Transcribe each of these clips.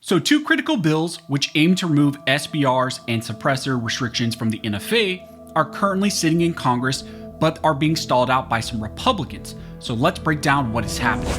So two critical bills which aim to remove SBRs and suppressor restrictions from the NFA are currently sitting in Congress but are being stalled out by some Republicans. So let's break down what is happening.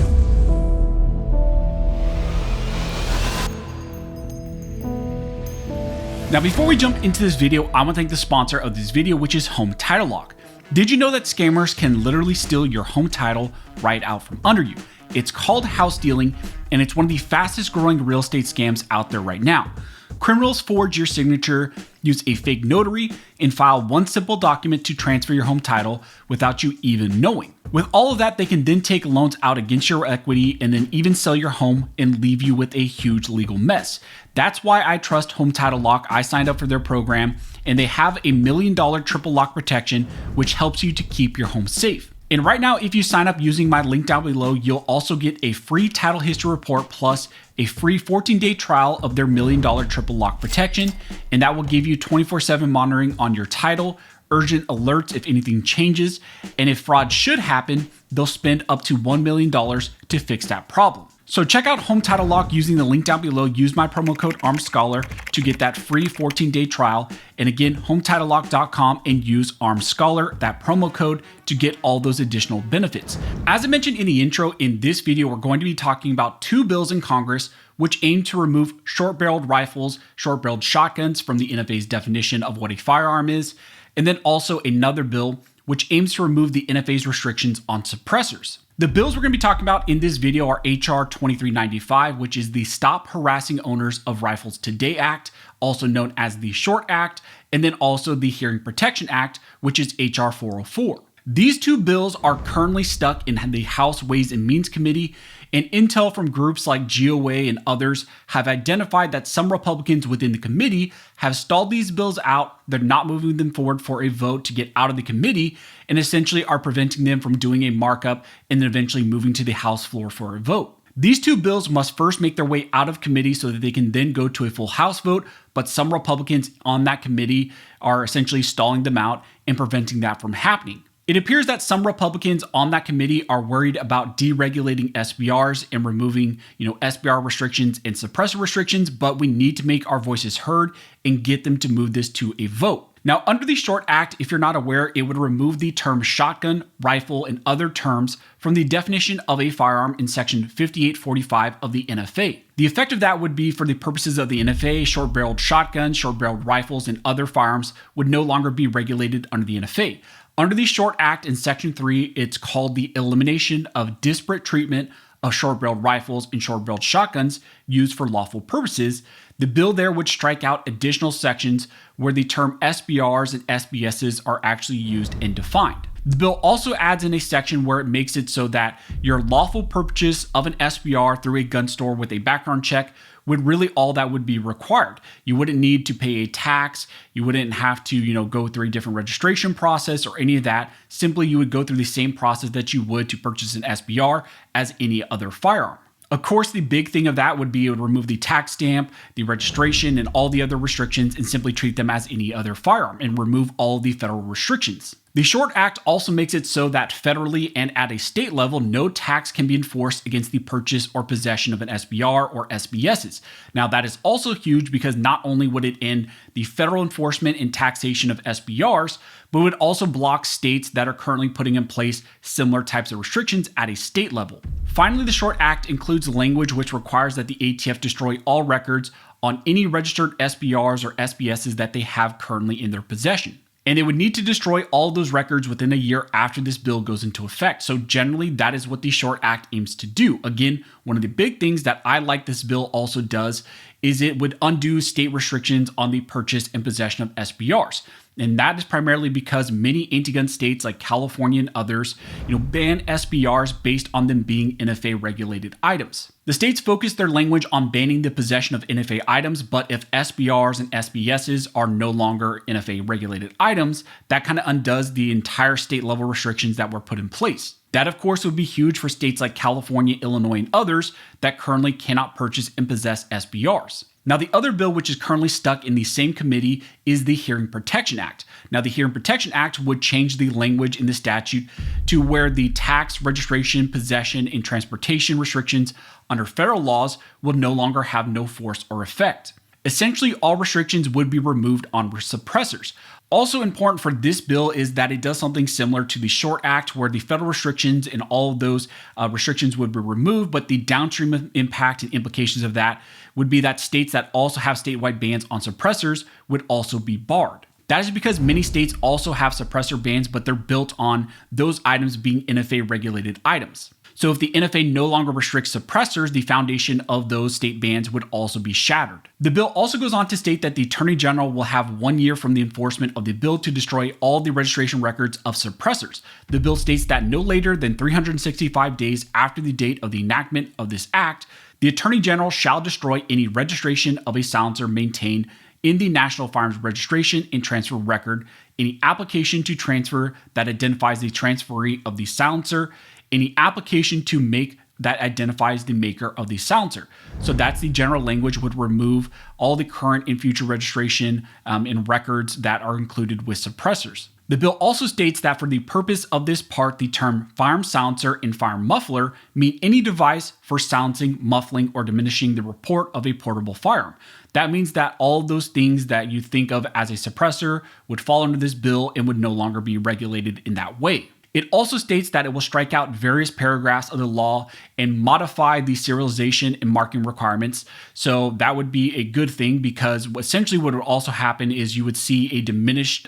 Now before we jump into this video, I want to thank the sponsor of this video, which is Home Title Lock. Did you know that scammers can literally steal your home title right out from under you? It's called house stealing, and it's one of the fastest growing real estate scams out there right now. Criminals forge your signature, use a fake notary, and file one simple document to transfer your home title without you even knowing. With all of that, they can then take loans out against your equity and then even sell your home and leave you with a huge legal mess. That's why I trust Home Title Lock. I signed up for their program, and they have $1 million triple lock protection, which helps you to keep your home safe. And right now, if you sign up using my link down below, you'll also get a free title history report plus a free 14-day trial of their $1 million triple lock protection. And that will give you 24/7 monitoring on your title, urgent alerts if anything changes. And if fraud should happen, they'll spend up to $1 million to fix that problem. So check out Home Title Lock using the link down below. Use my promo code ARMSCHOLAR to get that free 14-day trial. And again, HometitleLock.com and use ARMSCHOLAR, that promo code, to get all those additional benefits. As I mentioned in the intro, in this video, we're going to be talking about two bills in Congress which aim to remove short-barreled rifles, short-barreled shotguns from the NFA's definition of what a firearm is, and then also another bill which aims to remove the NFA's restrictions on suppressors. The bills we're going to be talking about in this video are HR 2395, which is the Stop Harassing Owners of Rifles Today Act, also known as the SHORT Act, and then also the Hearing Protection Act, which is HR 404. These two bills are currently stuck in the House Ways and Means Committee, and intel from groups like GOA and others have identified that some Republicans within the committee have stalled these bills out. They're not moving them forward for a vote to get out of the committee, and essentially are preventing them from doing a markup and then eventually moving to the House floor for a vote. These two bills must first make their way out of committee so that they can then go to a full House vote, but some Republicans on that committee are essentially stalling them out and preventing that from happening. It appears that some Republicans on that committee are worried about deregulating SBRs and removing, SBR restrictions and suppressor restrictions, but we need to make our voices heard and get them to move this to a vote. Now, under the SHORT Act, if you're not aware, it would remove the term shotgun, rifle, and other terms from the definition of a firearm in Section 5845 of the NFA. The effect of that would be, for the purposes of the NFA, short-barreled shotguns, short-barreled rifles, and other firearms would no longer be regulated under the NFA. Under the SHORT Act in Section 3, it's called the Elimination of Disparate Treatment of Short-Barreled Rifles and Short-Barreled Shotguns Used for Lawful Purposes. The bill there would strike out additional sections where the term SBRs and SBSs are actually used and defined. The bill also adds in a section where it makes it so that your lawful purchase of an SBR through a gun store with a background check would really all that would be required. You wouldn't need to pay a tax. You wouldn't have to, go through a different registration process or any of that. Simply, you would go through the same process that you would to purchase an SBR as any other firearm. Of course, the big thing of that would be it would remove the tax stamp, the registration, and all the other restrictions and simply treat them as any other firearm and remove all the federal restrictions. The SHORT Act also makes it so that federally and at a state level, no tax can be enforced against the purchase or possession of an SBR or SBSs. Now, that is also huge because not only would it end the federal enforcement and taxation of SBRs, but it would also block states that are currently putting in place similar types of restrictions at a state level. Finally, the SHORT Act includes language which requires that the ATF destroy all records on any registered SBRs or SBSs that they have currently in their possession. And they would need to destroy all those records within a year after this bill goes into effect. So generally, that is what the SHORT Act aims to do. Again, one of the big things that I like this bill also does is it would undo state restrictions on the purchase and possession of SBRs. And that is primarily because many anti-gun states like California and others, ban SBRs based on them being NFA regulated items. The states focus their language on banning the possession of NFA items, but if SBRs and SBSs are no longer NFA regulated items, that kind of undoes the entire state level restrictions that were put in place. That, of course, would be huge for states like California, Illinois, and others that currently cannot purchase and possess SBRs. Now, the other bill which is currently stuck in the same committee is the Hearing Protection Act. Now, the Hearing Protection Act would change the language in the statute to where the tax, registration, possession, and transportation restrictions under federal laws will no longer have no force or effect. Essentially, all restrictions would be removed on suppressors. Also important for this bill is that it does something similar to the Short Act, where the federal restrictions and all of those restrictions would be removed, but the downstream impact and implications of that would be that states that also have statewide bans on suppressors would also be barred. That is because many states also have suppressor bans, but they're built on those items being NFA regulated items. So if the NFA no longer restricts suppressors, the foundation of those state bans would also be shattered. The bill also goes on to state that the Attorney General will have 1 year from the enforcement of the bill to destroy all the registration records of suppressors. The bill states that no later than 365 days after the date of the enactment of this act, the Attorney General shall destroy any registration of a silencer maintained in the National Firearms Registration and Transfer Record, any application to transfer that identifies the transferee of the silencer, any application to make that identifies the maker of the silencer. So that's the general language, would remove all the current and future registration and records that are included with suppressors. The bill also states that for the purpose of this part, the term firearm silencer and firearm muffler mean any device for silencing, muffling, or diminishing the report of a portable firearm. That means that all of those things that you think of as a suppressor would fall under this bill and would no longer be regulated in that way. It also states that it will strike out various paragraphs of the law and modify the serialization and marking requirements. So that would be a good thing, because essentially what would also happen is you would see a diminished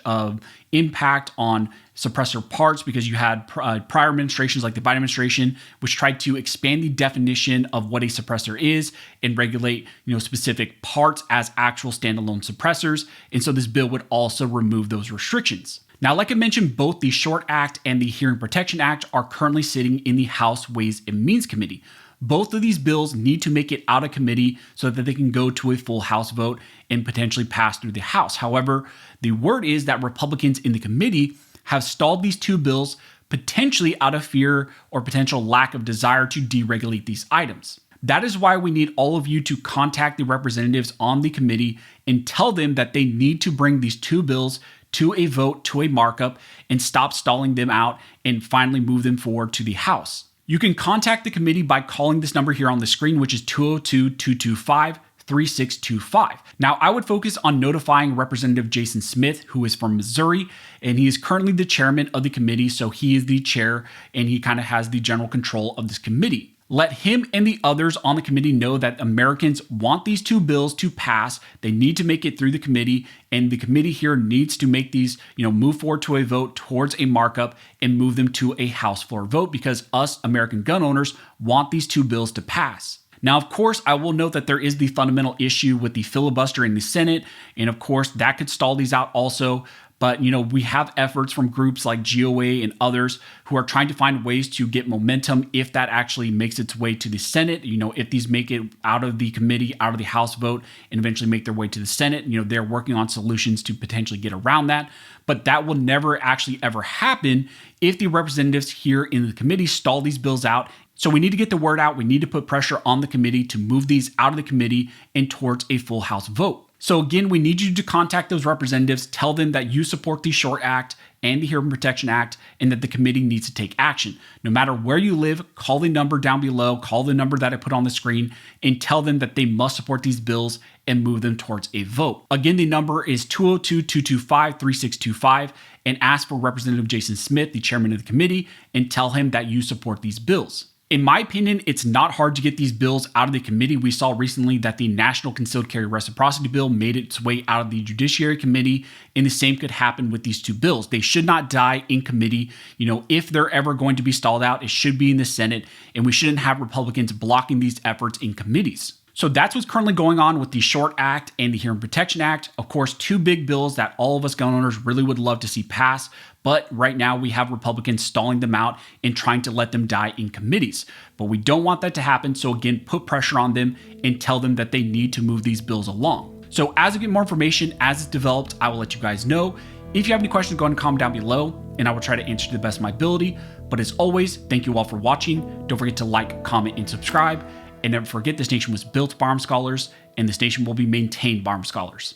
impact on suppressor parts, because you had prior administrations like the Biden administration, which tried to expand the definition of what a suppressor is and regulate, specific parts as actual standalone suppressors. And so this bill would also remove those restrictions. Now, like I mentioned, both the Short Act and the Hearing Protection Act are currently sitting in the House Ways and Means Committee. Both of these bills need to make it out of committee so that they can go to a full House vote and potentially pass through the House. However, the word is that Republicans in the committee have stalled these two bills, potentially out of fear or potential lack of desire to deregulate these items. That is why we need all of you to contact the representatives on the committee and tell them that they need to bring these two bills to a vote, to a markup, and stop stalling them out and finally move them forward to the House. You can contact the committee by calling this number here on the screen, which is 202-225-3625. Now, I would focus on notifying Representative Jason Smith, who is from Missouri, and he is currently the chairman of the committee, so he is the chair and he kind of has the general control of this committee. Let him and the others on the committee know that Americans want these two bills to pass. They need to make it through the committee, and the committee here needs to make these, move forward to a vote towards a markup and move them to a House floor vote, because us American gun owners want these two bills to pass. Now, of course, I will note that there is the fundamental issue with the filibuster in the Senate, and of course, that could stall these out also. But, we have efforts from groups like GOA and others who are trying to find ways to get momentum if that actually makes its way to the Senate. If these make it out of the committee, out of the House vote, and eventually make their way to the Senate, they're working on solutions to potentially get around that. But that will never actually ever happen if the representatives here in the committee stall these bills out. So we need to get the word out. We need to put pressure on the committee to move these out of the committee and towards a full House vote. So again, we need you to contact those representatives, tell them that you support the Short Act and the Hearing Protection Act, and that the committee needs to take action. No matter where you live, call the number down below, call the number that I put on the screen, and tell them that they must support these bills and move them towards a vote. Again, the number is 202-225-3625, and ask for Representative Jason Smith, the chairman of the committee, and tell him that you support these bills. In my opinion, it's not hard to get these bills out of the committee. We saw recently that the National Concealed Carry Reciprocity Bill made its way out of the Judiciary Committee, and the same could happen with these two bills. They should not die in committee. If they're ever going to be stalled out, it should be in the Senate, and we shouldn't have Republicans blocking these efforts in committees. So that's what's currently going on with the Short Act and the Hearing Protection Act. Of course, two big bills that all of us gun owners really would love to see pass, but right now we have Republicans stalling them out and trying to let them die in committees. But we don't want that to happen, so again, put pressure on them and tell them that they need to move these bills along. So as I get more information, as it's developed, I will let you guys know. If you have any questions, go ahead and comment down below, and I will try to answer to the best of my ability. But as always, thank you all for watching. Don't forget to like, comment, and subscribe. And never forget, this nation was built by armed scholars, and this nation will be maintained by armed scholars.